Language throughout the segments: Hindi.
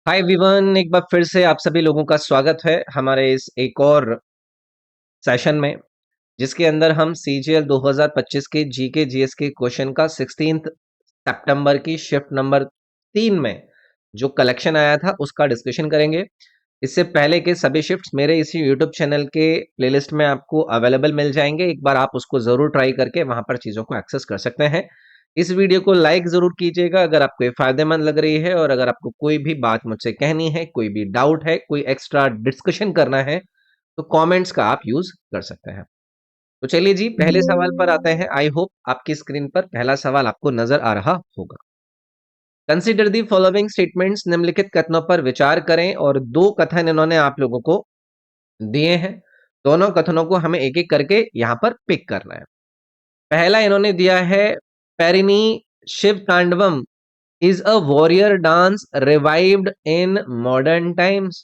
हाय एवरीवन, एक बार फिर से आप सभी लोगों का स्वागत है हमारे इस एक और सेशन में, जिसके अंदर हम सीजीएल 2025 के जीके जीएस के क्वेश्चन का 16 सितंबर की शिफ्ट नंबर 3 में जो कलेक्शन आया था उसका डिस्कशन करेंगे। इससे पहले के सभी शिफ्ट्स मेरे इसी यूट्यूब चैनल के प्लेलिस्ट में आपको अवेलेबल मिल जाएंगे। एक बार आप उसको जरूर ट्राई करके वहां पर चीजों को एक्सेस कर सकते हैं। इस वीडियो को लाइक जरूर कीजिएगा अगर आपको ये फायदेमंद लग रही है, और अगर आपको कोई भी बात मुझसे कहनी है, कोई भी डाउट है, कोई एक्स्ट्रा डिस्कशन करना है, तो कमेंट्स का आप यूज कर सकते हैं। तो चलिए जी, पहले सवाल पर आते हैं। आई होप आपकी स्क्रीन पर पहला सवाल आपको नजर आ रहा होगा। कंसिडर दी फॉलोइंग स्टेटमेंट्स, निम्नलिखित कथनों पर विचार करें, और दो कथन इन्होंने आप लोगों को दिए हैं। दोनों कथनों को हमें एक एक करके यहां पर पिक करना है। पहला इन्होंने दिया है, Perini Shiva Tandavam is a warrior dance revived in modern times.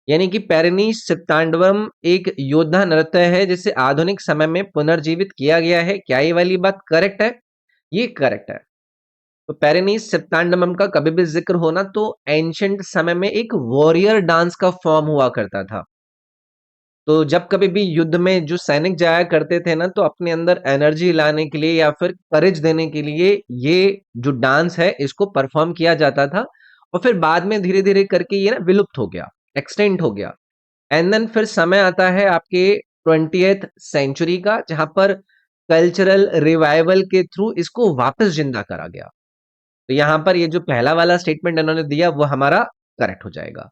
यानी कि पेरिनी शिव तांडवम एक योद्धा नृत्य है जिसे आधुनिक समय में पुनर्जीवित किया गया है। क्या ये वाली बात करेक्ट है? ये करेक्ट है। तो पेरिनीज सिप्तांडमम का कभी भी जिक्र होना तो एंशंट समय में एक वॉरियर डांस का फॉर्म हुआ करता था। तो जब कभी भी युद्ध में जो सैनिक जाया करते थे ना, तो अपने अंदर एनर्जी लाने के लिए या फिर करेज देने के लिए ये जो डांस है इसको परफॉर्म किया जाता था। और फिर बाद में धीरे धीरे करके ये ना विलुप्त हो गया, एक्सटेंड हो गया। एंड देन फिर समय आता है आपके 20th सेंचुरी का, जहां पर कल्चरल रिवाइवल के थ्रू इसको वापस जिंदा करा गया। तो यहां पर ये जो पहला वाला स्टेटमेंट इन्होंने दिया वो हमारा करेक्ट हो जाएगा।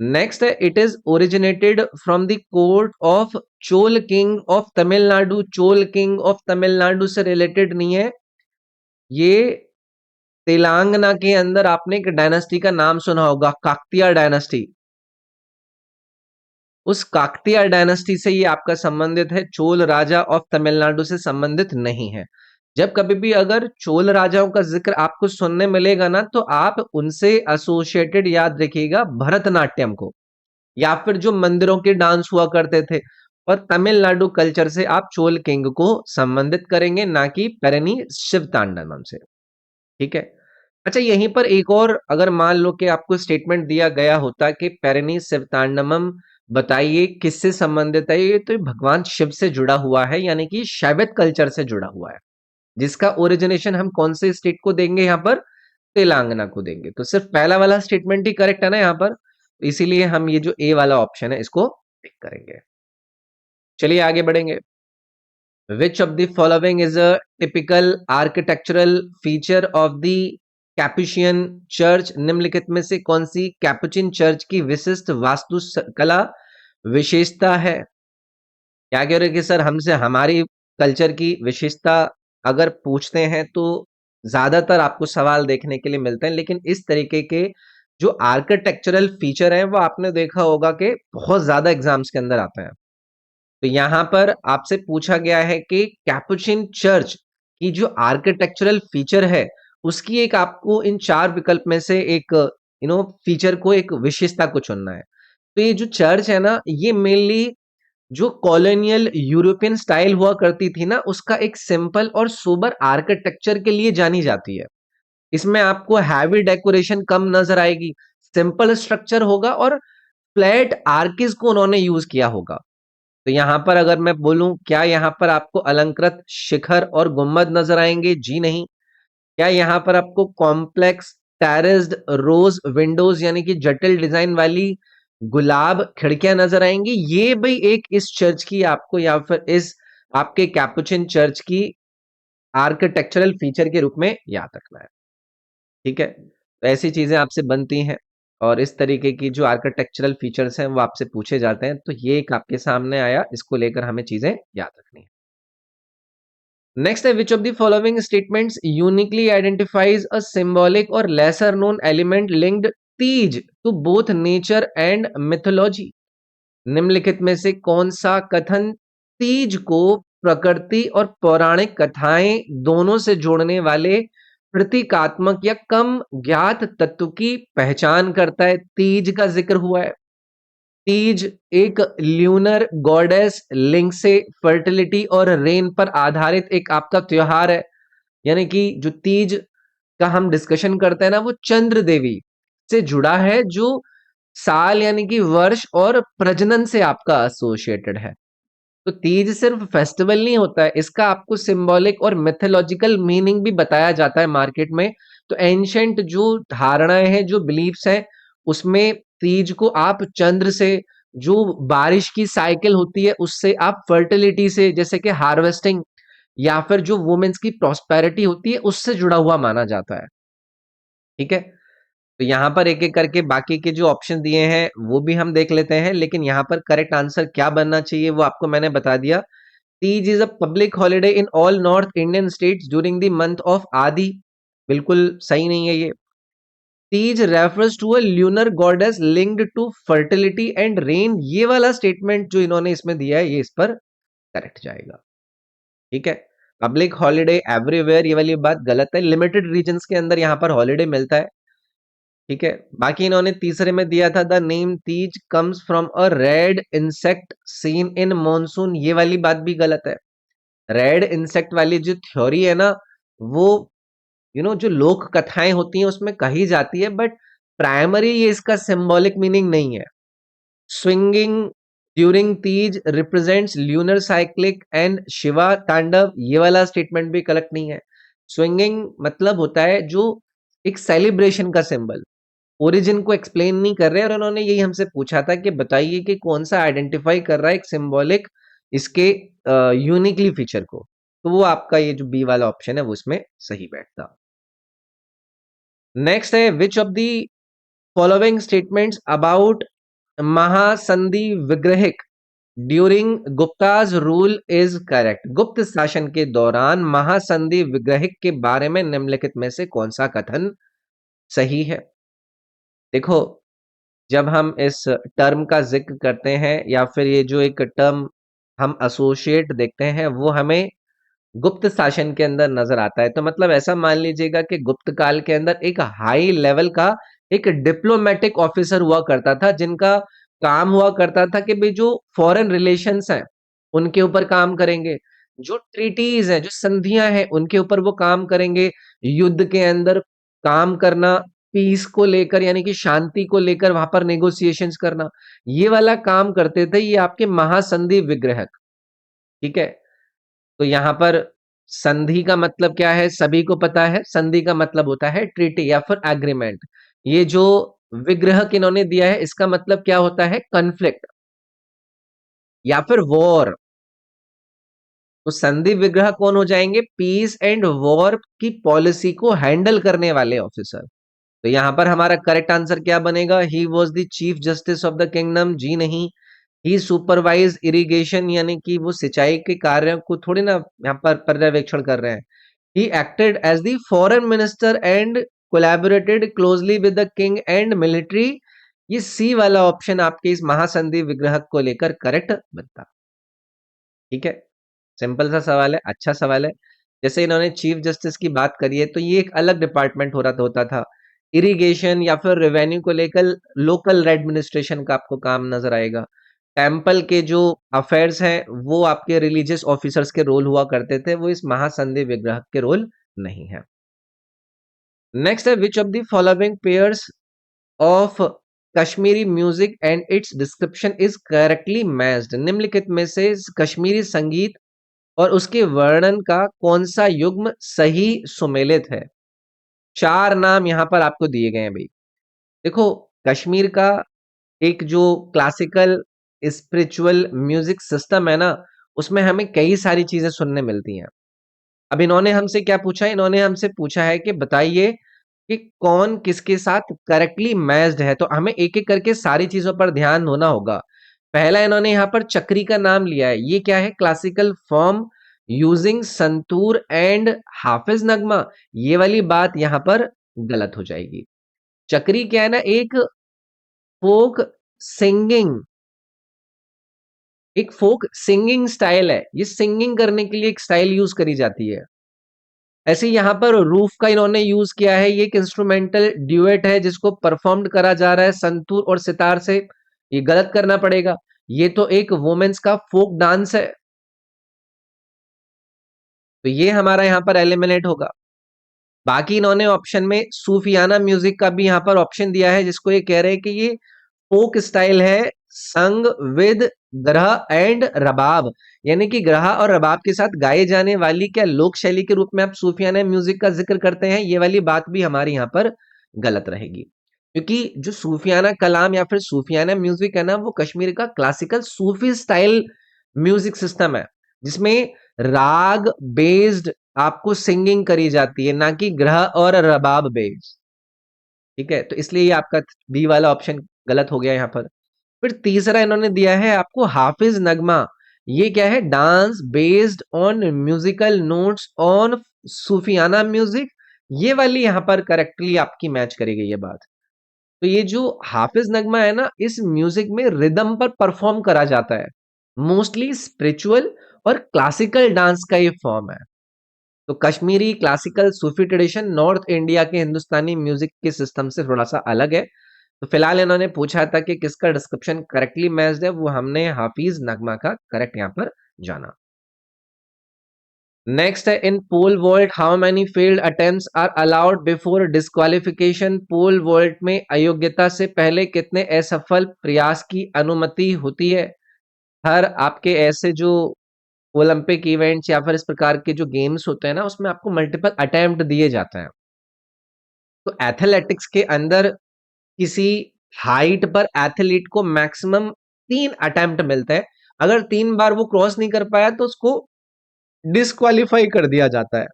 नेक्स्ट है, it is originated from the court of Chola king of Tamil Nadu. Chola king of Tamil Nadu से रिलेटेड नहीं है ये। तेलंगाना के अंदर आपने एक डायनेस्टी का नाम सुना होगा, काकतिया डायनेस्टी। उस काकतिया डायनेस्टी से ये आपका संबंधित है, चोल राजा ऑफ तमिलनाडु से संबंधित नहीं है। जब कभी भी अगर चोल राजाओं का जिक्र आपको सुनने मिलेगा ना, तो आप उनसे एसोसिएटेड याद रखिएगा भरतनाट्यम को, या फिर जो मंदिरों के डांस हुआ करते थे। और तमिलनाडु कल्चर से आप चोल किंग को संबंधित करेंगे, ना कि पेरिनी शिव तांडवम से। ठीक है। अच्छा, यहीं पर एक और अगर मान लो कि आपको स्टेटमेंट दिया गया होता कि पेरिनी शिव तांडवम बताइए किससे संबंधित है, ये तो भगवान शिव से जुड़ा हुआ है, यानी कि शैवित कल्चर से जुड़ा हुआ है, जिसका ओरिजिनेशन हम कौन से स्टेट को देंगे यहाँ पर? तेलंगाना को देंगे। तो सिर्फ पहला वाला स्टेटमेंट ही करेक्ट है ना यहाँ पर, तो इसीलिए हम ये जो ए वाला ऑप्शन है इसको पिक करेंगे। चलिए आगे बढ़ेंगे। Which of the following is a typical architectural feature of the Capuchin church. निम्नलिखित में से कौन सी कैपुचिन चर्च की विशिष्ट वास्तुकला विशेषता है? क्या कह रहे हैं कि सर हमसे हमारी कल्चर की विशेषता अगर पूछते हैं तो ज्यादातर आपको सवाल देखने के लिए मिलते हैं, लेकिन इस तरीके के जो आर्किटेक्चरल फीचर हैं वो आपने देखा होगा कि बहुत ज्यादा एग्जाम्स के अंदर आते हैं। तो यहां पर आपसे पूछा गया है कि कैपुचिन चर्च की जो आर्किटेक्चरल फीचर है उसकी एक आपको इन चार विकल्प में से एक फीचर को, एक विशेषता को चुनना है। तो ये जो चर्च है ना, ये मेनली जो कॉलोनियल यूरोपियन स्टाइल हुआ करती थी ना, उसका एक सिंपल और सोबर आर्किटेक्चर के लिए जानी जाती है। इसमें आपको हैवी डेकोरेशन कम नजर आएगी, सिंपल स्ट्रक्चर होगा और फ्लैट आर्किस को उन्होंने यूज किया होगा। तो यहां पर अगर मैं बोलूं, क्या यहां पर आपको अलंकृत शिखर और गुंबद नजर आएंगे? जी नहीं। क्या यहां पर आपको कॉम्प्लेक्स टेरेस्ड रोज विंडोज यानी कि जटिल डिजाइन वाली गुलाब खिड़कियां नजर आएंगी? ये भाई एक इस चर्च की आपको, या फिर इस आपके कैपुचिन चर्च की आर्किटेक्चरल फीचर के रूप में याद रखना है। ठीक है, तो ऐसी चीजें आपसे बनती हैं, और इस तरीके की जो आर्किटेक्चरल फीचर्स हैं वो आपसे पूछे जाते हैं। तो ये एक आपके सामने आया, इसको लेकर हमें चीजें याद रखनी है। नेक्स्ट है, which of the following statements uniquely identifies a symbolic or lesser known element linked Teej to both nature and mythology. निम्नलिखित में से कौन सा कथन तीज को प्रकृति और पौराणिक कथाएं दोनों से जोड़ने वाले प्रतीकात्मक या कम ज्ञात तत्व की पहचान करता है? तीज का जिक्र हुआ है। तीज एक ल्यूनर गॉडेस लिंक से फर्टिलिटी और रेन पर आधारित एक आपका त्योहार है। यानी कि जो तीज का हम डिस्कशन करते हैं ना, वो चंद्र देवी से जुड़ा है, जो साल यानी कि वर्ष और प्रजनन से आपका एसोसिएटेड है। तो तीज सिर्फ फेस्टिवल नहीं होता है, इसका आपको सिंबॉलिक और मिथोलॉजिकल मीनिंग भी बताया जाता है मार्केट में। तो एंशंट जो धारणाएं हैं, जो बिलीफ्स हैं, उसमें तीज को आप चंद्र से, जो बारिश की साइकिल होती है उससे, आप फर्टिलिटी से जैसे कि हार्वेस्टिंग, या फिर जो वुमेन्स की प्रॉस्पेरिटी होती है उससे जुड़ा हुआ माना जाता है। ठीक है, तो यहाँ पर एक एक करके बाकी के जो ऑप्शन दिए हैं वो भी हम देख लेते हैं, लेकिन यहाँ पर करेक्ट आंसर क्या बनना चाहिए वो आपको मैंने बता दिया। Teej is a public holiday in all north Indian states during the month of Aadi. बिल्कुल सही नहीं है ये। Teej refers to a lunar goddess linked to fertility and rain, ये वाला स्टेटमेंट जो इन्होंने इसमें दिया है ये इस पर करेक्ट जाएगा। ठीक है, पब्लिक हॉलिडे एवरीवेयर ये वाली बात गलत है, लिमिटेड रीजन्स के अंदर यहाँ पर हॉलिडे मिलता है। ठीक है, बाकी इन्होंने तीसरे में दिया था the name Teej comes from a red insect seen in monsoon, ये वाली बात भी गलत है। रेड इंसेक्ट वाली जो थ्योरी है ना, वो जो लोक कथाएं होती हैं उसमें कही जाती है, बट प्राइमरी ये इसका सिंबॉलिक मीनिंग नहीं है। Swinging during Teej represents lunar cyclic and Shiva तांडव, ये वाला स्टेटमेंट भी करेक्ट नहीं है। स्विंगिंग मतलब होता है जो एक सेलिब्रेशन का सिंबल, ओरिजिन को एक्सप्लेन नहीं कर रहे, और उन्होंने यही हमसे पूछा था कि बताइए कि कौन सा आइडेंटिफाई कर रहा है एक सिंबॉलिक इसके यूनिकली फीचर को। तो वो आपका ये जो बी वाला ऑप्शन है वो उसमें सही बैठता। नेक्स्ट है which of the following statements about Mahasandhi Vigrahika during Guptas rule is correct. गुप्त शासन के दौरान महासंधि विग्रहिक के बारे में निम्नलिखित में से कौन सा कथन सही है। देखो, जब हम इस टर्म का जिक्र करते हैं या फिर ये जो एक टर्म हम एसोसिएट देखते हैं वो हमें गुप्त शासन के अंदर नजर आता है। तो मतलब ऐसा मान लीजिएगा कि गुप्त काल के अंदर एक हाई लेवल का एक डिप्लोमेटिक ऑफिसर हुआ करता था, जिनका काम हुआ करता था कि भाई जो फॉरेन रिलेशंस हैं उनके ऊपर काम करेंगे, जो ट्रीटीज हैं, जो संधियां हैं उनके ऊपर वो काम करेंगे, युद्ध के अंदर काम करना, पीस को लेकर यानी कि शांति को लेकर वहां पर नेगोशिएशंस करना, ये वाला काम करते थे ये आपके महासंधि विग्रहक। ठीक है, तो यहां पर संधि का मतलब क्या है सभी को पता है, संधि का मतलब होता है ट्रीटी या फिर एग्रीमेंट। ये जो विग्रह इन्होंने दिया है इसका मतलब क्या होता है, कन्फ्लिक्ट या फिर वॉर। तो संधि विग्रह कौन हो जाएंगे, पीस एंड वॉर की पॉलिसी को हैंडल करने वाले ऑफिसर। तो यहां पर हमारा करेक्ट आंसर क्या बनेगा, he was the chief justice of the kingdom, जी नहीं। ही सुपरवाइज इरिगेशन, यानी कि वो सिंचाई के कार्यों को थोड़ी ना यहाँ पर पर्यवेक्षण कर रहे हैं। He acted as the foreign minister and collaborated closely with the king and military. ये सी वाला ऑप्शन आपके इस महासंधि विग्रह को लेकर करेक्ट बनता। ठीक है, सिंपल सा सवाल है, अच्छा सवाल है। जैसे इन्होंने चीफ जस्टिस की बात करी है तो ये एक अलग डिपार्टमेंट हो रहा होता था। इरिगेशन या फिर रेवेन्यू को लेकर लोकल एडमिनिस्ट्रेशन का आपको काम नजर आएगा। टेम्पल के जो अफेयर्स हैं वो आपके रिलीजियस ऑफिसर्स के रोल हुआ करते थे, वो इस महासंधि विग्रह के रोल नहीं है। नेक्स्ट है which of the following pairs of Kashmiri music and it's description is correctly matched. निम्नलिखित में से कश्मीरी संगीत और उसके वर्णन का कौन सा युग्म सही सुमेलित है। चार नाम यहां पर आपको दिए गए हैं भाई। देखो, कश्मीर का एक जो क्लासिकल स्पिरिचुअल म्यूजिक सिस्टम है ना, उसमें हमें कई सारी चीजें सुनने मिलती हैं। अब इन्होंने हमसे क्या पूछा है, इन्होंने हमसे पूछा है कि बताइए कि कौन किसके साथ करेक्टली मैच्ड है। तो हमें एक एक करके सारी चीजों पर ध्यान होना होगा। पहला इन्होंने यहाँ पर चक्री का नाम लिया है, ये क्या है, classical form using santoor and Hafiz nagma, ये वाली बात यहाँ पर गलत हो जाएगी। चक्री क्या है ना, एक फोक सिंगिंग, एक फोक सिंगिंग स्टाइल है, ये सिंगिंग करने के लिए एक स्टाइल यूज करी जाती है। ऐसे यहाँ पर रूफ का इन्होंने यूज किया है, ये एक इंस्ट्रूमेंटल ड्यूएट है जिसको परफॉर्म्ड करा जा रहा है संतूर और सितार से, ये गलत करना पड़ेगा। ये तो एक वुमेन्स का फोक डांस है, तो ये हमारा यहाँ पर एलिमिनेट होगा। बाकी इन्होंने ऑप्शन में सूफियाना म्यूजिक का भी यहाँ पर ऑप्शन दिया है, जिसको ये कह रहे हैं कि ये फोक स्टाइल है संग विद ग्रह एंड रबाब, यानी कि ग्रह और रबाब के साथ गाए जाने वाली क्या लोक शैली के रूप में आप सूफियाना म्यूजिक का जिक्र करते हैं। ये वाली बात भी हमारी यहाँ पर गलत रहेगी, क्योंकि जो सूफियाना कलाम या फिर सूफियाना म्यूजिक है ना, वो कश्मीर का क्लासिकल सूफी स्टाइल म्यूजिक सिस्टम है, जिसमें राग बेस्ड आपको सिंगिंग करी जाती है, ना कि ग्रह और रबाब बेस्ड। ठीक है, तो इसलिए ये आपका बी वाला ऑप्शन गलत हो गया यहाँ पर। फिर तीसरा इन्होंने दिया है आपको हाफिज नगमा। ये क्या है? Dance based on musical notes on Sufiana music. ये वाली यहाँ पर करेक्टली आपकी मैच करी गई है बात। तो ये जो हाफिज नगमा है ना, इस म्यूजिक में रिदम पर परफॉर्म करा जाता है, मोस्टली स्पिरिचुअल और क्लासिकल डांस का ये फॉर्म है। तो कश्मीरी क्लासिकल सूफी ट्रेडिशन नॉर्थ इंडिया के हिंदुस्तानी म्यूजिक के सिस्टम से थोड़ा सा अलग है। तो फिलहाल इन्होंने पूछा था कि किसका डिस्क्रिप्शन करेक्टली मैच्ड है, वो हमने हाफिज नगमा का करेक्ट यहाँ पर जाना। नेक्स्ट है in pole vault how many failed attempts are allowed before disqualification. Pole vault में अयोग्यता से पहले कितने असफल प्रयास की अनुमति होती है। हर आपके ऐसे जो ओलंपिक इवेंट्स या फिर इस प्रकार के जो गेम्स होते हैं ना, उसमें आपको मल्टीपल अटेम्प्ट दिए जाते हैं। तो एथलेटिक्स के अंदर किसी हाइट पर एथलीट को मैक्सिमम 3 अटेम्प्ट मिलते हैं। अगर 3 बार वो क्रॉस नहीं कर पाया तो उसको डिस्क्वालीफाई कर दिया जाता है।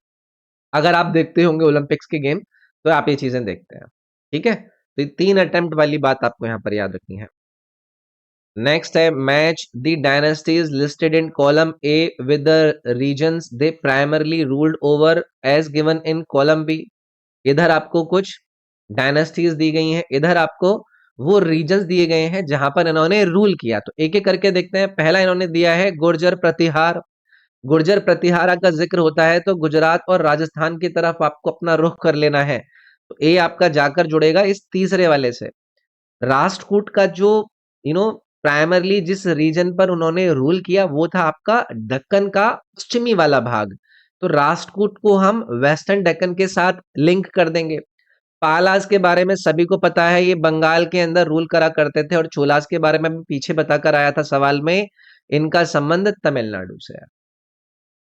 अगर आप देखते होंगे ओलंपिक्स के गेम, तो आप ये चीजें देखते हैं। ठीक है, तो ये 3 अटेम्प्ट वाली बात आपको यहाँ पर याद रखनी है। नेक्स्ट है match the dynasties listed in column A with the regions they primarily ruled over as given in column B. इधर आपको कुछ डायनेस्टीज दी गई हैं, इधर आपको वो रीजन्स दिए गए हैं जहां पर इन्होंने रूल किया। तो एक एक करके देखते हैं। पहला इन्होंने दिया है गुर्जर प्रतिहार। गुर्जर प्रतिहारा का जिक्र होता है तो गुजरात और राजस्थान की तरफ आपको अपना रुख कर लेना है। तो ए आपका जाकर जुड़ेगा इस तीसरे वाले से। राष्ट्रकूट का जो प्राइमरली जिस रीजन पर उन्होंने रूल किया वो था आपका दक्कन का पश्चिमी वाला भाग। तो राष्ट्रकूट को हम वेस्टर्न डेक्कन के साथ लिंक कर देंगे। पालास के बारे में सभी को पता है, ये बंगाल के अंदर रूल करा करते थे। और चोलास के बारे में भी पीछे बताकर आया था सवाल में, इनका संबंध तमिलनाडु से है।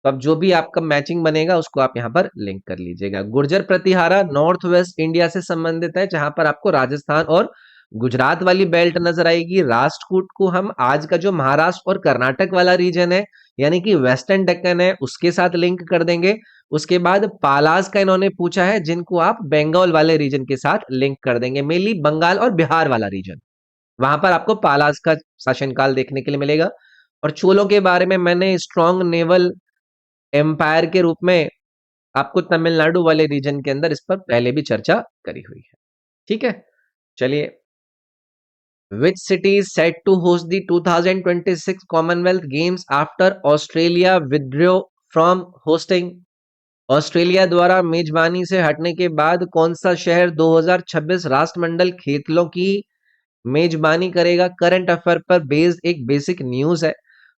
तो अब जो भी आपका मैचिंग बनेगा उसको आप यहाँ पर लिंक कर लीजिएगा। Gurjar Pratihara north west India से संबंधित है, जहां पर आपको राजस्थान और गुजरात वाली बेल्ट नजर आएगी। राष्ट्रकूट को हम आज का जो महाराष्ट्र और कर्नाटक वाला रीजन है, यानी कि वेस्टर्न डेक्कन है, उसके साथ लिंक कर देंगे। उसके बाद पालास का इन्होंने पूछा है, जिनको आप बंगाल वाले रीजन के साथ लिंक कर देंगे, मेनली बंगाल और बिहार वाला रीजन। वहां पर आपको पालास का शासनकाल देखने के लिए मिलेगा। और चोलों के बारे में मैंने स्ट्रॉन्ग नेवल एम्पायर के रूप में आपको तमिलनाडु वाले रीजन के अंदर इस पर पहले भी चर्चा करी हुई है। ठीक है, चलिए। Which city is set to host the 2026 Commonwealth Games after Australia withdraw from hosting. Australia द्वारा मेजबानी से हटने के बाद कौन सा शहर 2026 राष्ट्रमंडल खेलों की मेजबानी करेगा? करंट अफेयर पर बेस्ड एक बेसिक न्यूज है।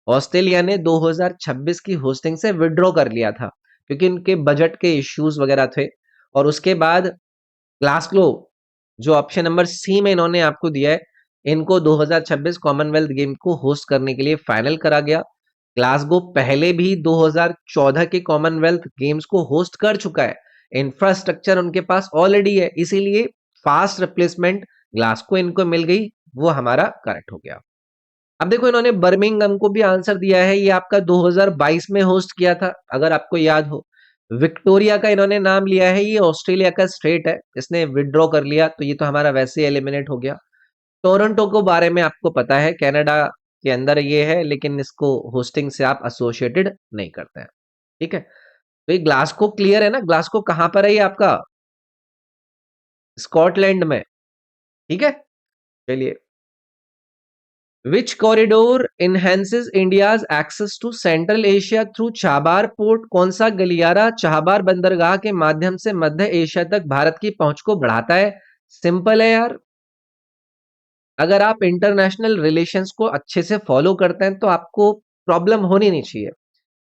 ऑस्ट्रेलिया ने 2026 की होस्टिंग से विड्रॉ कर लिया था, क्योंकि उनके बजट के इश्यूज वगैरह थे। और उसके बाद ग्लासगो, जो ऑप्शन नंबर सी में इन्होंने आपको दिया है, इनको 2026 कॉमनवेल्थ गेम को होस्ट करने के लिए फाइनल करा गया। ग्लासगो पहले भी 2014 के कॉमनवेल्थ गेम्स को होस्ट कर चुका है। इंफ्रास्ट्रक्चर उनके पास ऑलरेडी है, इसीलिए फास्ट रिप्लेसमेंट ग्लासगो इनको मिल गई, वो हमारा करेक्ट हो गया। अब देखो, इन्होंने बर्मिंघम को भी आंसर दिया है, ये आपका 2022 में होस्ट किया था, अगर आपको याद हो। विक्टोरिया का इन्होंने नाम लिया है, ये ऑस्ट्रेलिया का स्टेट है, इसने विड्रॉ कर लिया, तो ये तो हमारा वैसे ही एलिमिनेट हो गया। टोरंटो को बारे में आपको पता है, कनाडा के अंदर ये है, लेकिन इसको होस्टिंग से आप एसोसिएटेड नहीं करते हैं। ठीक है, तो ये ग्लासगो क्लियर है ना? ग्लासगो कहां पर है ये आपका? स्कॉटलैंड में। ठीक है, चलिए। Which corridor enhances India's access to Central Asia through Chabahar port? कौन सा गलियारा चाबार बंदरगाह के माध्यम से मध्य एशिया तक भारत की पहुंच को बढ़ाता है? सिंपल है यार। अगर आप इंटरनेशनल रिलेशंस को अच्छे से फॉलो करते हैं तो आपको प्रॉब्लम होनी नहीं चाहिए।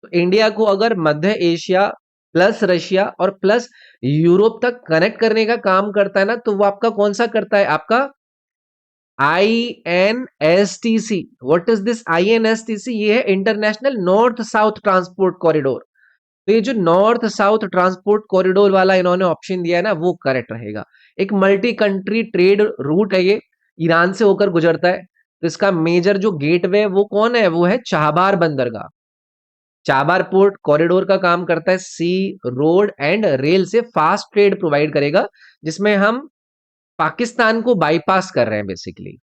तो इंडिया को अगर मध्य एशिया प्लस रशिया और प्लस यूरोप तक कनेक्ट करने का काम करता है ना, तो वो आपका कौन सा करता है, आपका INSTC। What is this INSTC? ये है international north south transport corridor. तो ये जो नॉर्थ साउथ ट्रांसपोर्ट कॉरिडोर वाला इन्होंने ऑप्शन दिया है ना, वो करेक्ट रहेगा। एक मल्टी कंट्री ट्रेड रूट है ये, ईरान से होकर गुजरता है। तो इसका मेजर जो गेटवे है वो कौन है, वो है चाबार बंदरगाह। चाबार पोर्ट कॉरिडोर का काम करता है, सी, रोड एंड रेल से फास्ट ट्रेड प्रोवाइड करेगा, जिसमें हम पाकिस्तान को बाईपास कर रहे हैं बेसिकली।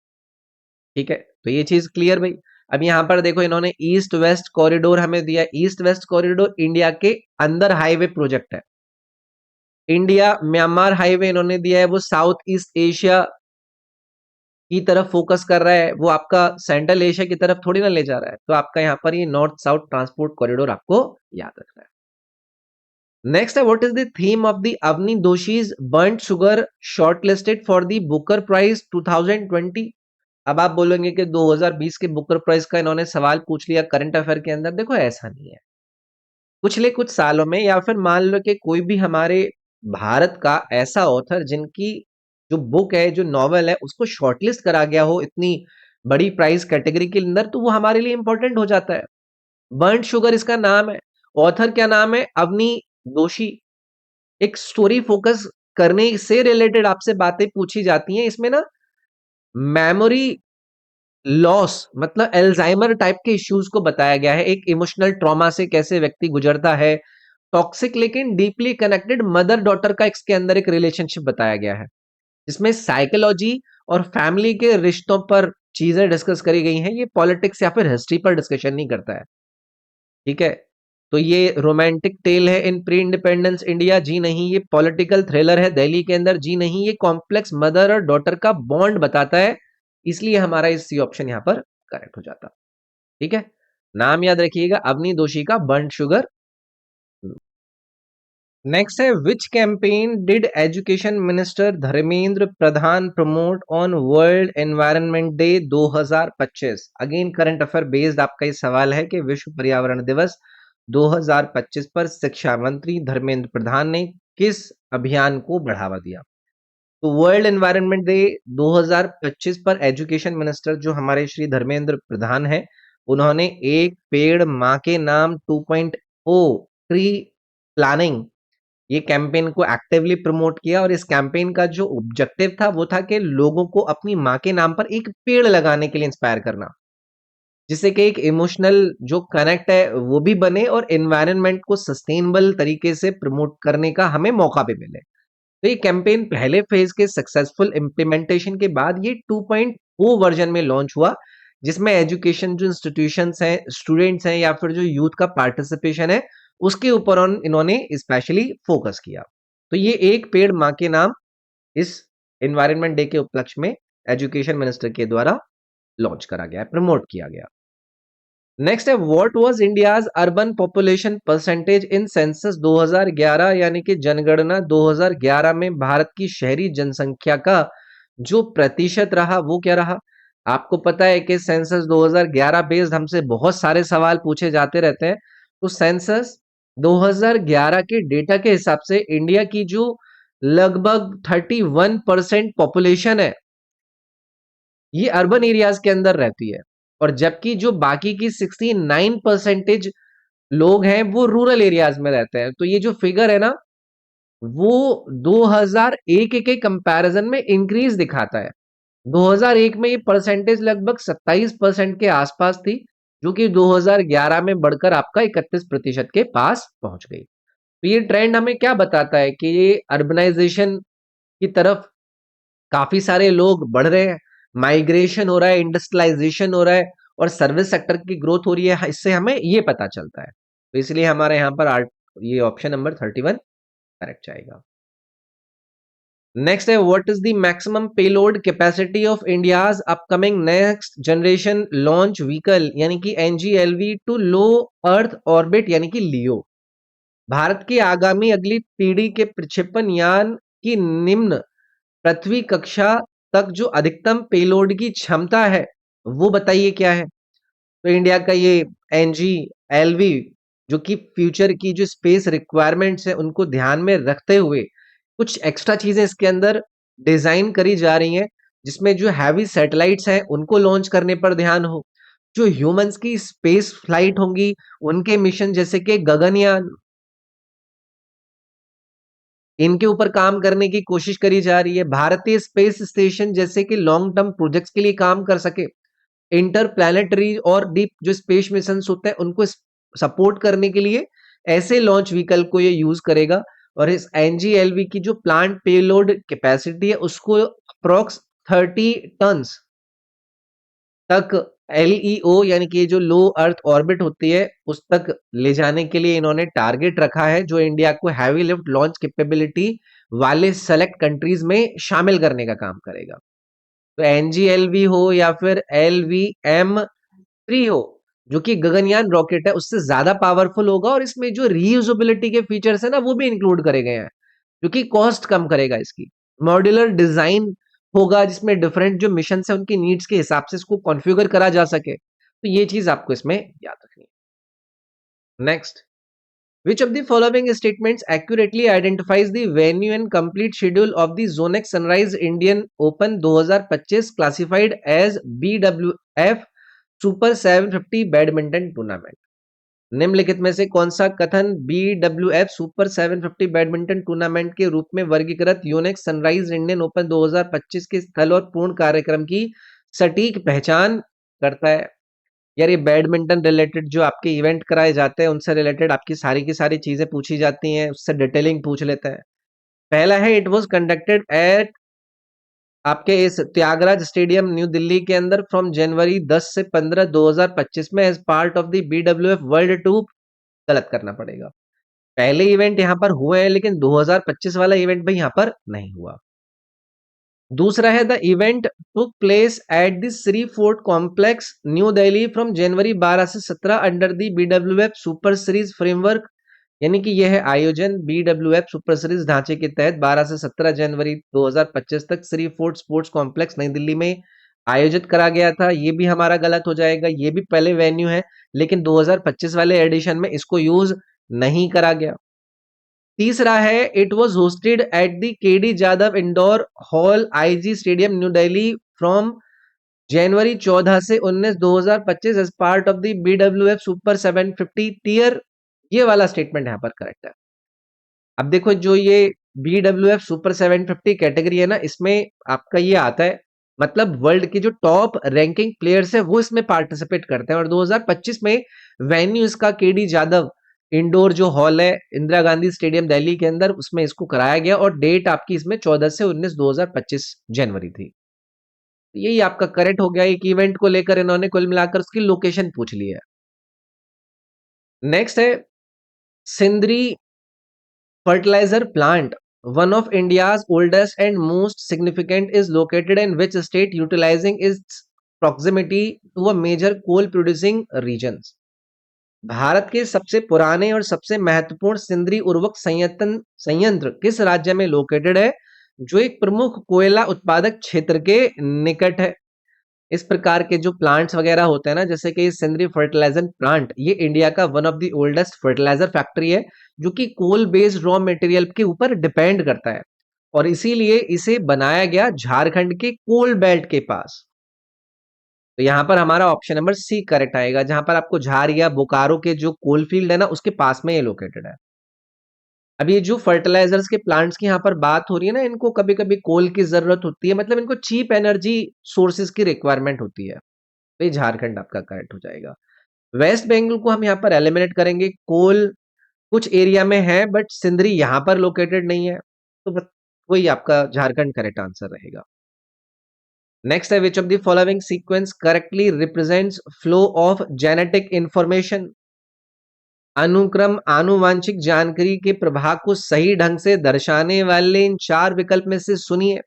ठीक है, तो ये चीज क्लियर भाई। अब यहां पर देखो इन्होंने ईस्ट वेस्ट कॉरिडोर हमें दिया। ईस्ट वेस्ट कॉरिडोर इंडिया के अंदर हाईवे प्रोजेक्ट है। इंडिया म्यांमार हाईवे इन्होंने दिया है, वो साउथ ईस्ट एशिया की तरफ फोकस कर रहा है, वो आपका सेंट्रल एशिया की तरफ थोड़ी ना ले जा रहा है। तो आपका यहाँ पर ये नॉर्थ साउथ ट्रांसपोर्ट कॉरिडोर आपको याद रखना है। नेक्स्ट है, what is the theme of the Avni Doshi's burnt sugar shortlisted for the Booker prize 2020? अब आप बोलेंगे कि 2020 के बुकर प्राइज का इन्होंने सवाल पूछ लिया करंट अफेयर के अंदर। देखो ऐसा नहीं है। पिछले कुछ सालों में या फिर मान लो कि कोई भी हमारे भारत का ऐसा ऑथर जिनकी जो बुक है, जो नॉवेल है, उसको शॉर्टलिस्ट करा गया हो इतनी बड़ी प्राइस कैटेगरी के अंदर, तो वो हमारे लिए इंपॉर्टेंट हो जाता है। बर्न्ट शुगर इसका नाम है। ऑथर क्या नाम है, अवनी दोषी। एक स्टोरी फोकस करने से रिलेटेड आपसे बातें पूछी जाती हैं इसमें ना। मेमोरी लॉस मतलब एल्जाइमर टाइप के इश्यूज को बताया गया है, एक इमोशनल ट्रॉमा से कैसे व्यक्ति गुजरता है। टॉक्सिक लेकिन डीपली कनेक्टेड मदर डॉटर का इसके अंदर एक रिलेशनशिप बताया गया है, जिसमें साइकोलॉजी और फैमिली के रिश्तों पर चीजें डिस्कस करी गई हैं। ये पॉलिटिक्स या फिर हिस्ट्री पर डिस्कशन नहीं करता है। ठीक है, तो ये रोमांटिक टेल है इन प्री इंडिपेंडेंस इंडिया? जी नहीं। ये पॉलिटिकल थ्रिलर है दिल्ली के अंदर? जी नहीं। ये कॉम्प्लेक्स मदर और डॉटर का बॉन्ड बताता है, इसलिए हमारा इस सी ऑप्शन यहाँ पर करेक्ट हो जाता। ठीक है, नाम याद रखिएगा, अवनी दोषी का बर्न्ट शुगर। नेक्स्ट है, which campaign did education minister Dharmendra Pradhan promote on world environment day 2025? Again current affair based आपका ये सवाल है कि विश्व पर्यावरण दिवस 2025 पर शिक्षा मंत्री धर्मेंद्र प्रधान ने किस अभियान को बढ़ावा दिया? तो वर्ल्ड एनवायरनमेंट डे 2025 पर एजुकेशन मिनिस्टर जो हमारे श्री धर्मेंद्र प्रधान हैं, उन्होंने एक पेड़ माँ के नाम 2.0 ट्री प्लानिंग ये कैंपेन को एक्टिवली प्रमोट किया। और इस कैंपेन का जो ऑब्जेक्टिव था वो था कि लोगों को अपनी माँ के नाम पर एक पेड़ लगाने के लिए इंस्पायर करना, जिससे कि एक इमोशनल जो कनेक्ट है वो भी बने और एनवायरनमेंट को सस्टेनेबल तरीके से प्रमोट करने का हमें मौका भी मिले। तो ये कैंपेन पहले फेज के सक्सेसफुल इम्प्लीमेंटेशन के बाद ये 2.0 वर्जन में लॉन्च हुआ, जिसमें एजुकेशन जो इंस्टीट्यूशंस हैं, स्टूडेंट्स हैं या फिर जो यूथ का पार्टिसिपेशन है, उसके ऊपर इन्होंने स्पेशली फोकस किया। तो ये एक पेड़ माँ के नाम इस एनवायरनमेंट डे के उपलक्ष्य में एजुकेशन मिनिस्टर के द्वारा लॉन्च करा गया, प्रमोट किया गया। नेक्स्ट है, what was India's urban population percentage in census 2011? यानी कि जनगणना 2011 में भारत की शहरी जनसंख्या का जो प्रतिशत रहा वो क्या रहा? आपको पता है कि सेंसस 2011 बेस्ड हमसे बहुत सारे सवाल पूछे जाते रहते हैं। तो सेंसस 2011 के डेटा के हिसाब से इंडिया की जो लगभग 31% पॉपुलेशन है, ये अर्बन एरियाज के अंदर रहती है। और जबकि जो बाकी की 69% लोग हैं वो रूरल एरियाज में रहते हैं। तो ये जो फिगर है ना, वो 2001 के कंपैरिजन में इंक्रीज दिखाता है। 2001 में ये परसेंटेज लगभग 27% के आसपास थी, जो कि 2011 में बढ़कर आपका 31% के पास पहुंच गई। तो ये ट्रेंड हमें क्या बताता है कि ये अर्बनाइजेशन की तरफ काफी सारे लोग बढ़ रहे हैं, माइग्रेशन हो रहा है, इंडस्ट्रियलाइजेशन हो रहा है और सर्विस सेक्टर की ग्रोथ हो रही है। इससे हमें ये पता चलता है। तो इसलिए हमारे यहाँ पर ये ऑप्शन नंबर 31 करेक्ट जाएगा। नेक्स्ट है, what is the maximum payload capacity of India's upcoming next generation launch vehicle यानी कि NGLV to low earth orbit यानी कि लियो? भारत की आगामी अगली पीढ़ी के प्रक्षेपण यान की निम्न पृथ्वी कक्षा तक जो अधिकतम पेलोड की क्षमता है वो बताइए क्या है? तो इंडिया का ये NGLV जो कि फ्यूचर की जो स्पेस रिक्वायरमेंट्स है उनको ध्यान में रखते हुए कुछ एक्स्ट्रा चीजें इसके अंदर डिजाइन करी जा रही हैं, जिसमें जो हैवी सैटेलाइट्स हैं उनको लॉन्च करने पर ध्यान हो, जो ह्यूमंस की स्पेस फ्लाइट होंगी उनके मिशन जैसे कि गगनयान, इनके ऊपर काम करने की कोशिश करी जा रही है। भारतीय स्पेस स्टेशन जैसे कि लॉन्ग टर्म प्रोजेक्ट्स के लिए काम कर सके, इंटरप्लैनेटरी और डीप जो स्पेस मिशंस होते हैं उनको सपोर्ट करने के लिए ऐसे लॉन्च व्हीकल को ये यूज करेगा। और इस एनजीएलवी की जो प्लांट पेलोड कैपेसिटी है उसको अप्रोक्स 30 टन्स तक एलईओ यानी कि जो लो अर्थ ऑर्बिट होती है उस तक ले जाने के लिए इन्होंने टारगेट रखा है, जो इंडिया को हैवी लिफ्ट लॉन्च कैपेबिलिटी वाले सेलेक्ट कंट्रीज में शामिल करने का काम करेगा। तो एनजीएलवी हो या फिर एलवीएम 3 हो, जो कि गगनयान रॉकेट है, उससे ज्यादा पावरफुल होगा और इसमें जो रीयूजेबिलिटी के फीचर्स है ना वो भी इंक्लूड करे गए हैं, जो कि कॉस्ट कम करेगा इसकी। मॉड्यूलर डिजाइन होगा जिसमें डिफरेंट जो मिशन है उनकी नीड्स के हिसाब से इसको कॉन्फ़िगर करा जा सके, तो ये चीज आपको इसमें याद रखनी है। Next, which of the following statements accurately identifies the venue and complete schedule of the Zonex Sunrise Indian Open 2025 classified as BWF Super 750 badminton tournament? निम्नलिखित में से कौन सा कथन BWF सुपर 750 बैडमिंटन टूर्नामेंट के रूप में वर्गीकृत यूनेक्स सनराइज इंडियन ओपन 2025 के स्थल और पूर्ण कार्यक्रम की सटीक पहचान करता है? यार ये बैडमिंटन रिलेटेड जो आपके इवेंट कराए जाते हैं उनसे रिलेटेड आपकी सारी की सारी चीजें पूछी जाती हैं, उससे डिटेलिंग पूछ लेते हैं। पहला है, इट वाज कंडक्टेड एट आपके इस त्यागराज स्टेडियम न्यू दिल्ली के अंदर फ्रॉम जनवरी 10 से 15 2025 में as part of the BWF world tour. गलत करना पड़ेगा, पहले इवेंट यहां पर हुए हैं लेकिन 2025 वाला इवेंट भी यहां पर नहीं हुआ। दूसरा है, the event took place at the Shri fort complex new Delhi from जनवरी 12 से 17 under the BWF super series framework. यानी कि यह है आयोजन बीडब्ल्यूएफ सुपर सीरीज ढांचे के तहत 12 से 17 जनवरी 2025 तक श्री फोर्ट स्पोर्ट्स कॉम्प्लेक्स नई दिल्ली में आयोजित करा गया था। ये भी हमारा गलत हो जाएगा, ये भी पहले वेन्यू है लेकिन 2025 वाले एडिशन में इसको यूज नहीं करा गया। तीसरा है, it was hosted at the KD Jadhav indoor hall IG stadium new Delhi from January 14 से 19 2025 as part of the BWF super 750 tier. ये वाला स्टेटमेंट यहां पर करेक्ट है। अब देखो जो ये बीडब्ल्यूएफ सुपर 750 कैटेगरी है ना, इसमें आपका ये आता है, मतलब वर्ल्ड के जो टॉप रैंकिंग प्लेयर्स है वो इसमें पार्टिसिपेट करते हैं। और 2025 में वेन्यू इसका केडी जादव इंडोर जो हॉल है इंदिरा गांधी स्टेडियम दिल्ली के अंदर, उसमें इसको कराया गया और डेट आपकी इसमें 14 से 19 2025 जनवरी थी। यही आपका करेक्ट हो गया। एक इवेंट को लेकर इन्होंने कुल मिलाकर उसकी लोकेशन पूछ ली है। नेक्स्ट है, Sindri fertilizer plant, one of India's oldest and most significant, is located in which state utilizing its proximity to a major coal producing regions? Bharat के सबसे पुराने और सबसे महत्वपूर्ण सिंदरी उर्वरक संयंत्र किस राज्य में लोकेटेड है, जो एक प्रमुख कोयला उत्पादक क्षेत्र के निकट है? इस प्रकार के जो प्लांट्स वगैरह होते हैं ना, जैसे कि सेंद्रीय फर्टिलाइजर प्लांट, ये इंडिया का one of the oldest fertilizer factory है जो कि कोल बेस्ड रॉ मटेरियल के ऊपर डिपेंड करता है और इसीलिए इसे बनाया गया झारखंड के कोल बेल्ट के पास। तो यहाँ पर हमारा ऑप्शन नंबर सी करेक्ट आएगा, जहां पर आपको झार या बोकारो के जो कोल फील्ड है ना उसके पास में ये लोकेटेड है। अब ये जो फर्टिलाइजर्स के प्लांट्स की यहाँ पर बात हो रही है ना, इनको कभी कभी कोल की जरूरत होती है, मतलब इनको चीप एनर्जी सोर्सेज की रिक्वायरमेंट होती है, तो ये झारखंड आपका करेक्ट हो जाएगा। वेस्ट बंगाल को हम यहाँ पर एलिमिनेट करेंगे, कोल कुछ एरिया में है बट सिंदरी यहाँ पर लोकेटेड नहीं है, तो वही आपका झारखंड करेक्ट आंसर रहेगा। नेक्स्ट है, which of the following sequence correctly represents flow of genetic information? अनुक्रम आनुवांशिक जानकारी के प्रवाह को सही ढंग से दर्शाने वाले इन चार विकल्प में से सुनिए।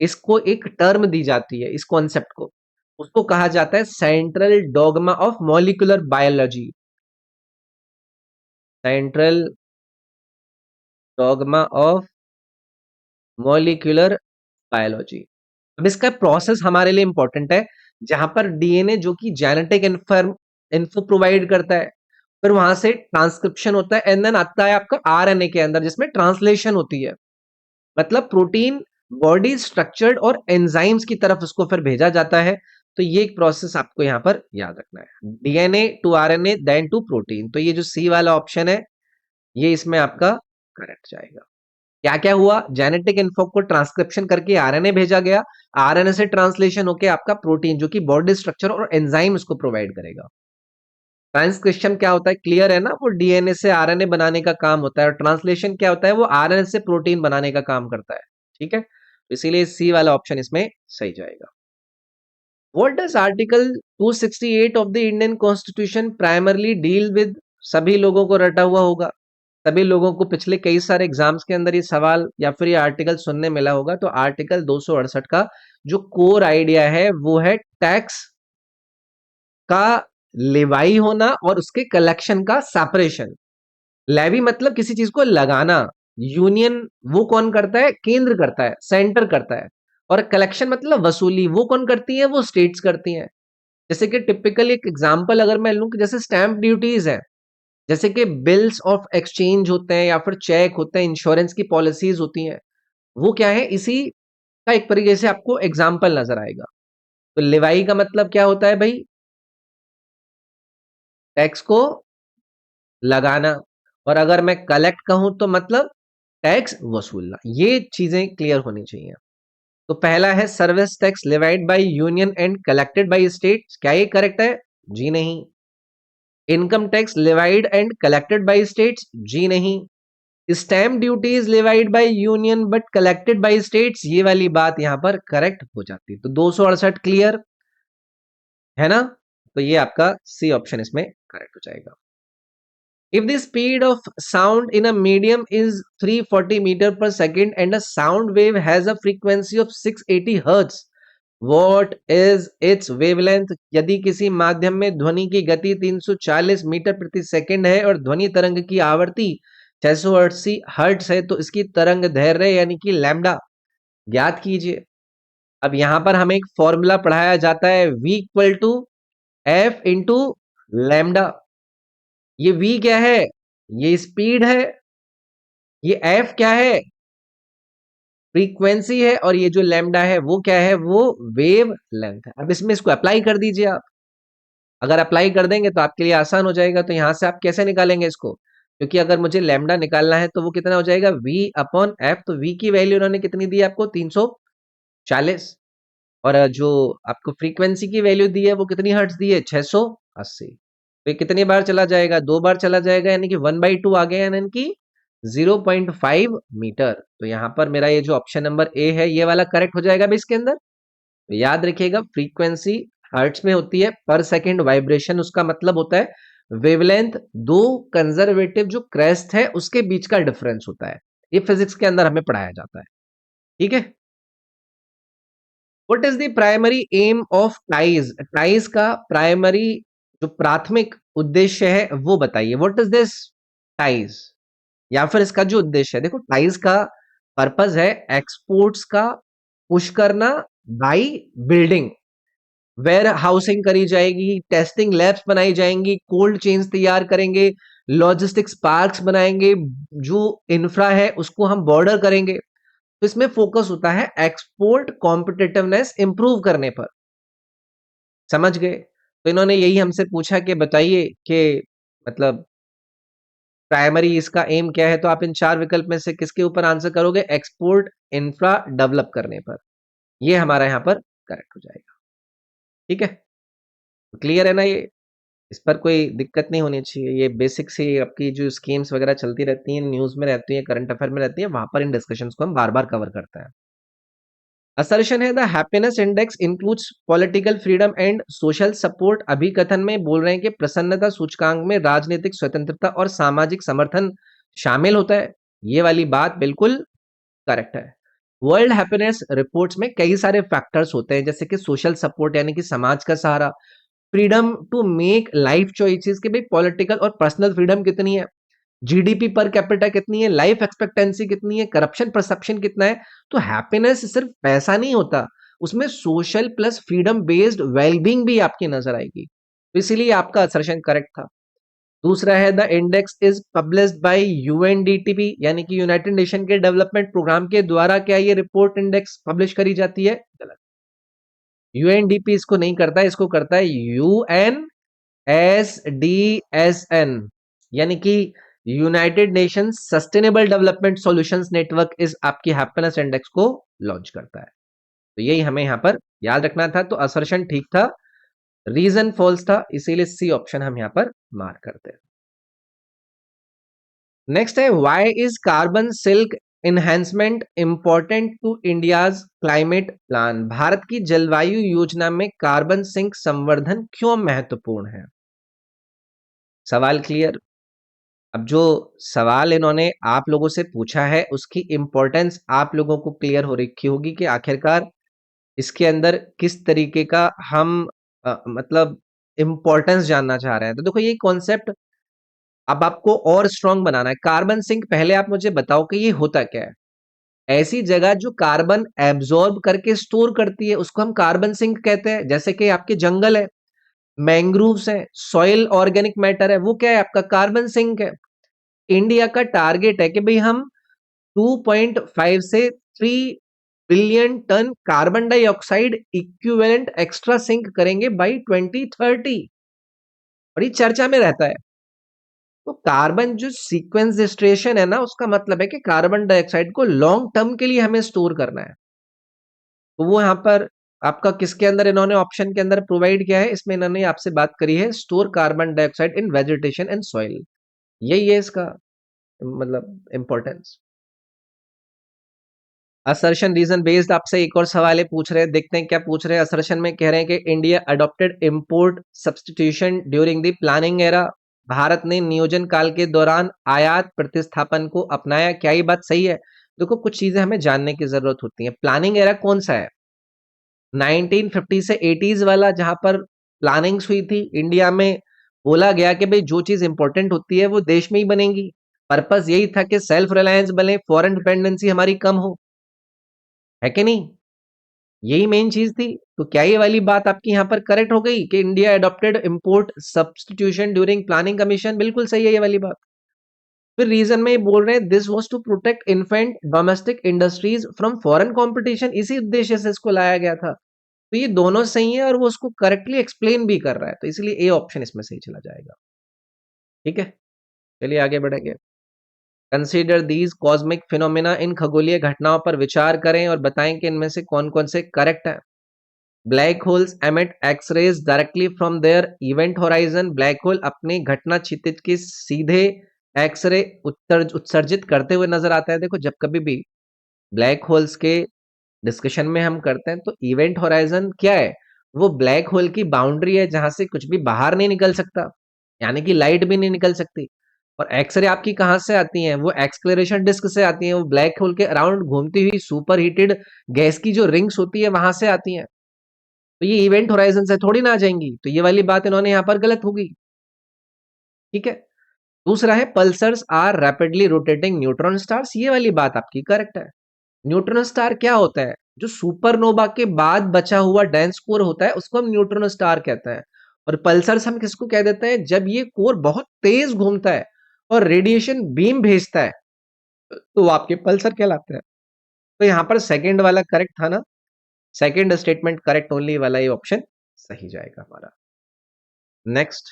इसको एक टर्म दी जाती है, इस कॉन्सेप्ट को, उसको कहा जाता है central dogma of molecular biology. Central dogma of molecular biology. अब इसका प्रोसेस हमारे लिए इंपॉर्टेंट है, जहां पर डीएनए जो कि जेनेटिक इन्फो प्रोवाइड करता है फिर वहां से ट्रांसक्रिप्शन होता है एंड देन आता है आपका आरएनए के अंदर जिसमें ट्रांसलेशन होती है। मतलब प्रोटीन बॉडी स्ट्रक्चर्ड और एंजाइम्स की तरफ उसको फिर भेजा जाता है। तो ये एक प्रोसेस आपको यहाँ पर याद रखना है, DNA to RNA then to protein. तो ये जो सी वाला ऑप्शन है ये इसमें आपका करेक्ट जाएगा। क्या क्या हुआ, जेनेटिक इन्फो को ट्रांसक्रिप्शन करके आरएनए भेजा गया, आरएनए से ट्रांसलेशन होके आपका प्रोटीन जो कि बॉडी स्ट्रक्चर और एंजाइम उसको प्रोवाइड करेगा। ट्रांसक्रिप्शन क्या होता है, क्लियर है ना, वो डीएनए से आरएनए बनाने का काम होता है, और ट्रांसलेशन क्या होता है, वो आरएनए से प्रोटीन बनाने का काम करता है। ठीक है, तो इसीलिए सी वाला ऑप्शन इसमें सही जाएगा। What does article 268 of the Indian constitution primarily deal with? सभी लोगों को रटा हुआ होगा, सभी लोगों को पिछले कई सारे एग्जाम्स के अंदर ये सवाल या फिर ये आर्टिकल सुनने मिला होगा। तो आर्टिकल 268 का जो कोर आइडिया है वो है टैक्स का लेवाई होना और उसके कलेक्शन का सेपरेशन। लेवी मतलब किसी चीज को लगाना, यूनियन वो कौन करता है, केंद्र करता है, सेंटर करता है, और कलेक्शन मतलब वसूली वो कौन करती है, वो स्टेट्स करती हैं। जैसे कि टिपिकल एक एग्जांपल अगर मैं लूं कि जैसे स्टैंप ड्यूटीज है, जैसे कि बिल्स ऑफ एक्सचेंज होते हैं या फिर चेक होते हैं, इंश्योरेंस की पॉलिसीज होती हैं, वो क्या है, इसी का एक तरीके से आपको एग्जाम्पल नजर आएगा। तो लेवाई का मतलब क्या होता है भाई, टैक्स को लगाना, और अगर मैं कलेक्ट कहूं तो मतलब टैक्स वसूलना। ये चीजें क्लियर होनी चाहिए। तो पहला है service tax levied by union and collected by state, क्या ये करेक्ट है? जी नहीं। Income tax levied and collected by states, जी नहीं। Stamp duty is levied by union but collected by states, ये वाली बात यहां पर करेक्ट हो जाती है। तो 268 क्लियर है ना, तो ये आपका सी ऑप्शन इसमें करेक्ट हो जाएगा। If the speed of sound in a medium is 340 meter per second and a sound wave has a frequency of 680 hertz, what is its wavelength? यदि किसी माध्यम में ध्वनि की गति 340 मीटर प्रति सेकंड है और ध्वनि तरंग की आवृत्ति 680 हर्ट्ज है, तो इसकी तरंग दैर्घ्य यानी कि लैम्डा ज्ञात कीजिए। अब यहां पर हमें एक फॉर्मूला पढ़ाया जाता है, v equal to f into lambda. ये v क्या है, ये स्पीड है, ये f क्या है, फ्रीक्वेंसी है, और ये जो लैम्डा है वो क्या है, वो वेव लेंथ है। अब इसमें इसको अप्लाई कर दीजिए आप। अगर अप्लाई कर देंगे तो आपके लिए आसान हो जाएगा। तो यहां से आप कैसे निकालेंगे इसको, क्योंकि अगर मुझे लैम्डा निकालना है तो वो कितना हो जाएगा, v अपॉन एफ। तो v की वैल्यू उन्होंने कितनी दी आपको, 340, और जो आपको फ्रीक्वेंसी की वैल्यू दी है वो कितनी हर्ट्ज दी है, 680। तो ये कितनी बार चला जाएगा, 2 बार चला जाएगा, यानी कि 1/2 आ गया, यानी कि 0.5 मीटर। तो यहां पर मेरा ये जो ऑप्शन नंबर ए है ये वाला करेक्ट हो जाएगा भी इसके अंदर। तो याद रखिएगा, फ्रीक्वेंसी हर्ट्ज में होती है, पर सेकंड वाइब्रेशन उसका मतलब होता है, वेवलेंथ दो कंजर्वेटिव जो क्रेस्ट है उसके बीच का डिफरेंस होता है। ये फिजिक्स के अंदर हमें पढ़ाया जाता है। ठीक है, what is the primary aim of ties? Ties का प्राइमरी जो प्राथमिक उद्देश्य है वो बताइए। व्हाट इज दिस टाइज, या फिर इसका जो उद्देश्य है, देखो टाइज का पर्पस है एक्सपोर्ट्स का पुश करना बाई बिल्डिंग, वेयर हाउसिंग करी जाएगी, टेस्टिंग लैब्स बनाई जाएंगी, कोल्ड चेन्स तैयार करेंगे, लॉजिस्टिक्स पार्क्स बनाएंगे, जो इंफ्रा है उसको हम बॉर्डर करेंगे। तो इसमें फोकस होता है एक्सपोर्ट कॉम्पिटिटिवनेस इंप्रूव करने पर। समझ गए? तो इन्होंने यही हमसे पूछा कि बताइए कि मतलब प्राइमरी इसका एम क्या है, तो आप इन 4 विकल्प में से किसके ऊपर आंसर करोगे, एक्सपोर्ट इंफ्रा डेवलप करने पर। ये हमारा यहां पर करेक्ट हो जाएगा। ठीक है, क्लियर है ना ये, इस पर कोई दिक्कत नहीं होनी चाहिए। ये बेसिक से आपकी जो स्कीम्स वगैरह चलती रहती हैं, न्यूज में रहती है, करंट अफेयर में रहती है, वहां पर इन डिस्कशंस को हम बार बार कवर करते हैं। असर्शन है the happiness index includes political freedom and social support. अभिकथन में बोल रहे हैं कि प्रसन्नता सूचकांक में राजनीतिक स्वतंत्रता और सामाजिक समर्थन शामिल होता है। ये वाली बात बिल्कुल करेक्ट है। वर्ल्ड हैप्पीनेस रिपोर्ट्स में कई सारे फैक्टर्स होते हैं, जैसे कि सोशल सपोर्ट यानी कि समाज का सहारा, freedom to make life choices के भाई पॉलिटिकल और पर्सनल फ्रीडम कितनी है, जीडीपी पर कैपिटा कितनी है, लाइफ एक्सपेक्टेंसी कितनी है, करप्शन परसेप्शन कितना है। तो हैप्पीनेस सिर्फ पैसा नहीं होता, उसमें social plus freedom based wellbeing भी आपकी नजर आएगी। तो इसीलिए आपका असर्शन करेक्ट था। दूसरा है the index is published by UNDTP, यानी कि यूनाइटेड नेशन के डेवलपमेंट प्रोग्राम के द्वारा क्या ये रिपोर्ट इंडेक्स पब्लिश करी जाती है? गलत। यूएनडीपी इसको नहीं करता है, इसको करता है यूएनएसडीएसएन, यानी कि United nation sustainable development solutions network इस आपकी हैप्पीनेस इंडेक्स को लॉन्च करता है। तो यही हमें यहां पर याद रखना था। तो असर्शन ठीक था, रीजन फॉल्स था, इसीलिए सी ऑप्शन हम यहां पर मार्क करते हैं। नेक्स्ट है why is carbon sink enhancement important to India's climate plan? Bharat की जलवायु योजना में कार्बन सिंक संवर्धन क्यों महत्वपूर्ण है? सवाल क्लियर? अब जो सवाल इन्होंने आप लोगों से पूछा है उसकी इंपॉर्टेंस आप लोगों को क्लियर हो रखी होगी कि आखिरकार इसके अंदर किस तरीके का हम मतलब इंपॉर्टेंस जानना चाह रहे हैं। तो देखो ये कॉन्सेप्ट अब आपको और स्ट्रांग बनाना है। कार्बन सिंक पहले आप मुझे बताओ कि ये होता क्या है? ऐसी जगह जो कार्बन एब्जॉर्ब करके स्टोर करती है उसको हम कार्बन सिंक कहते हैं। जैसे कि आपके जंगल है, मैंग्रोव्स है, सॉइल ऑर्गेनिक मैटर है, वो क्या है? आपका कार्बन सिंक है। इंडिया का टारगेट है कि भाई हम 2.5 से 3 billion tonne carbon dioxide equivalent extra sink करेंगे बाई 2030, और ये चर्चा में रहता है। तो कार्बन जो सीक्वेंसेस्ट्रेशन है ना, उसका मतलब है कि कार्बन डाइऑक्साइड को लॉन्ग टर्म के लिए हमें स्टोर करना है। तो वो यहाँ पर आपका किसके अंदर इन्होंने ऑप्शन के अंदर प्रोवाइड किया है, इसमें इन्होंने आपसे बात करी है store carbon dioxide in vegetation and soil. यही है इसका मतलब इंपॉर्टेंस। असर्शन रीजन बेस्ड आपसे एक और सवाल है पूछ रहे हैं, देखते हैं क्या पूछ रहे हैं। असर्शन में कह रहे हैं कि India adopted import substitution during the planning era, Bharat ने नियोजन काल के दौरान आयात प्रतिस्थापन को अपनाया। क्या ये बात सही है? देखो कुछ चीजें हमें जानने की जरूरत होती है। प्लानिंग एरा कौन सा है? 1950 से 80s वाला, जहां पर प्लानिंग्स हुई थी इंडिया में। बोला गया कि भाई जो चीज इंपॉर्टेंट होती है वो देश में ही बनेगी। पर्पस यही था कि सेल्फ रिलायंस बने, फॉरेन डिपेंडेंसी हमारी कम हो, है कि नहीं? यही मेन चीज थी। तो क्या ये वाली बात आपकी यहां पर करेक्ट हो गई कि India adopted import substitution during planning commission? बिल्कुल सही है ये वाली बात। फिर रीजन में ये बोल रहे हैं this was to protect infant domestic industries from foreign competition, इसी उद्देश्य से इसको लाया गया था। तो ये दोनों सही है और वो उसको करेक्टली एक्सप्लेन भी कर रहा है, तो इसलिए ए ऑप्शन इसमें सही चला जाएगा। ठीक है, चलिए आगे बढ़ेंगे। कंसीडर दीज कॉस्मिक फिनोमिना, इन खगोलीय घटनाओं पर विचार करें और बताएं कि इनमें से कौन कौन से करेक्ट है। Black holes emit X rays directly from their event horizon, black hole अपनी घटना क्षितिज की सीधे एक्स रे उत्सर्जित करते हुए नजर आता है। देखो जब कभी भी ब्लैक होल्स के डिस्कशन में हम करते हैं तो इवेंट होराइजन क्या है? वो ब्लैक होल की बाउंड्री है जहां से कुछ भी बाहर नहीं निकल सकता, यानी कि लाइट भी नहीं निकल सकती। और एक्सरे आपकी कहां से आती है? वो एक्सप्लोरेशन डिस्क से आती है, वो ब्लैक होल के अराउंड घूमती हुई सुपर हीटेड गैस की जो रिंग्स होती है वहां से आती है। तो ये इवेंट होराइजन से थोड़ी ना आ जाएंगी, तो ये वाली बात इन्होंने यहां पर गलत होगी। ठीक है, दूसरा है pulsars are rapidly rotating neutron stars, ये वाली बात आपकी करेक्ट है। न्यूट्रॉन स्टार क्या होता है? जो सुपरनोवा के बाद बचा हुआ डेंस कोर होता है उसको हम न्यूट्रॉन स्टार कहते हैं। और पल्सर्स हम किसको कह देते हैं? जब ये कोर बहुत तेज घूमता है और रेडिएशन बीम भेजता है तो वो आपके पल्सर कहलाते हैं। तो यहां पर सेकंड वाला करेक्ट था ना, सेकंड स्टेटमेंट करेक्ट ओनली वाला ये ऑप्शन सही जाएगा हमारा। Next,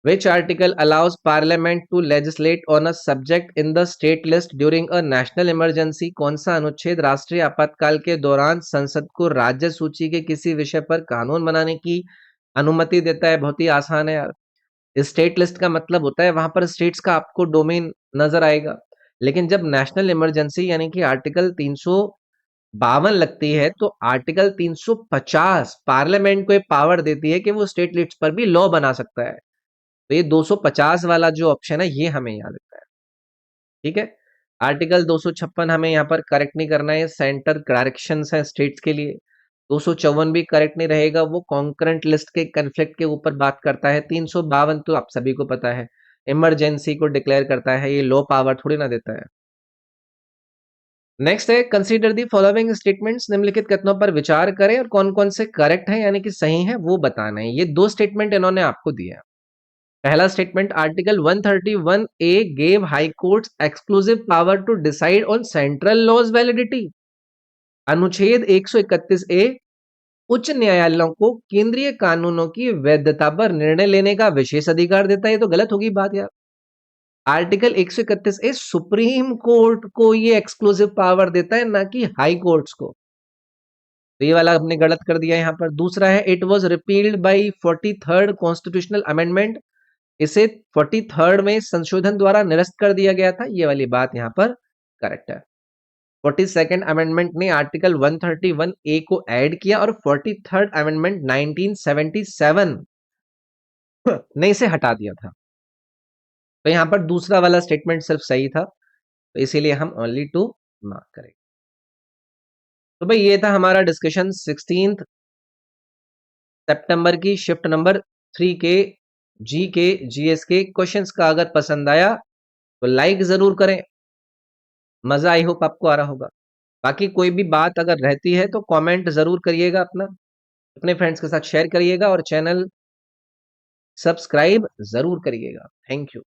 which article allows parliament to legislate on a subject in the state list during a national emergency? कौन सा अनुच्छेद राष्ट्रीय आपातकाल के दौरान संसद को राज्य सूची के किसी विषय पर कानून बनाने की अनुमति देता है? बहुत ही आसान है यार। स्टेट लिस्ट का मतलब होता है वहां पर स्टेट्स का आपको डोमेन नजर आएगा, लेकिन जब नेशनल इमरजेंसी यानी कि आर्टिकल 352 लगती है तो आर्टिकल 350 पार्लियामेंट को पावर देती है कि वो स्टेट लिस्ट पर भी लॉ बना सकता है। तो ये 250 वाला जो ऑप्शन है ये हमें याद रखना है। ठीक है, आर्टिकल 256 हमें यहाँ पर करेक्ट नहीं करना है, सेंटर डायरेक्शन है स्टेट्स के लिए। 254 भी करेक्ट नहीं रहेगा, वो कॉन्करेंट लिस्ट के कन्फ्लिक्ट के ऊपर बात करता है। 352 तो आप सभी को पता है इमरजेंसी को डिक्लेयर करता है, ये लो पावर थोड़ी ना देता है। नेक्स्ट है कंसीडर दी फॉलोइंग स्टेटमेंट्स, निम्नलिखित कथनों पर विचार करें और कौन कौन से करेक्ट हैं यानी कि सही हैं वो बताना है। ये दो स्टेटमेंट इन्होंने आपको दिया है। पहला statement, article 131 A gave high courts exclusive power to decide on central laws validity. अनुच्छेद 131 ए उच्च न्यायालयों को केंद्रीय कानूनों की वैधता पर निर्णय लेने का विशेष अधिकार देता है। ये तो गलत होगी बात यार। आर्टिकल 131 ए सुप्रीम कोर्ट को ये एक्सक्लूसिव पावर देता है, ना कि हाई कोर्ट्स को। तो ये वाला हमने गलत कर दिया यहाँ पर। दूसरा है, it was repealed by 43rd constitutional amendment. इसे 43rd में संशोधन द्वारा निरस्त कर दिया गया था। ये वाली बात यहाँ पर करेक्ट है। 42nd अमेंडमेंट ने आर्टिकल 131 ए को ऐड किया और 43rd अमेंडमेंट 1977 ने इसे हटा दिया था। तो यहाँ पर दूसरा वाला स्टेटमेंट सिर्फ सही था, तो इसीलिए हम ओनली 2 मार्क करेंगे। तो भाई ये था हमारा डिस्कशन 16 सितंबर की शिफ्ट नंबर 3 के जी के जीएस के क्वेश्चंस का। अगर पसंद आया तो लाइक जरूर करें, मजा आई होप आपको आ रहा होगा। बाकी कोई भी बात अगर रहती है तो कमेंट जरूर करिएगा, अपने फ्रेंड्स के साथ शेयर करिएगा और चैनल सब्सक्राइब जरूर करिएगा। Thank you.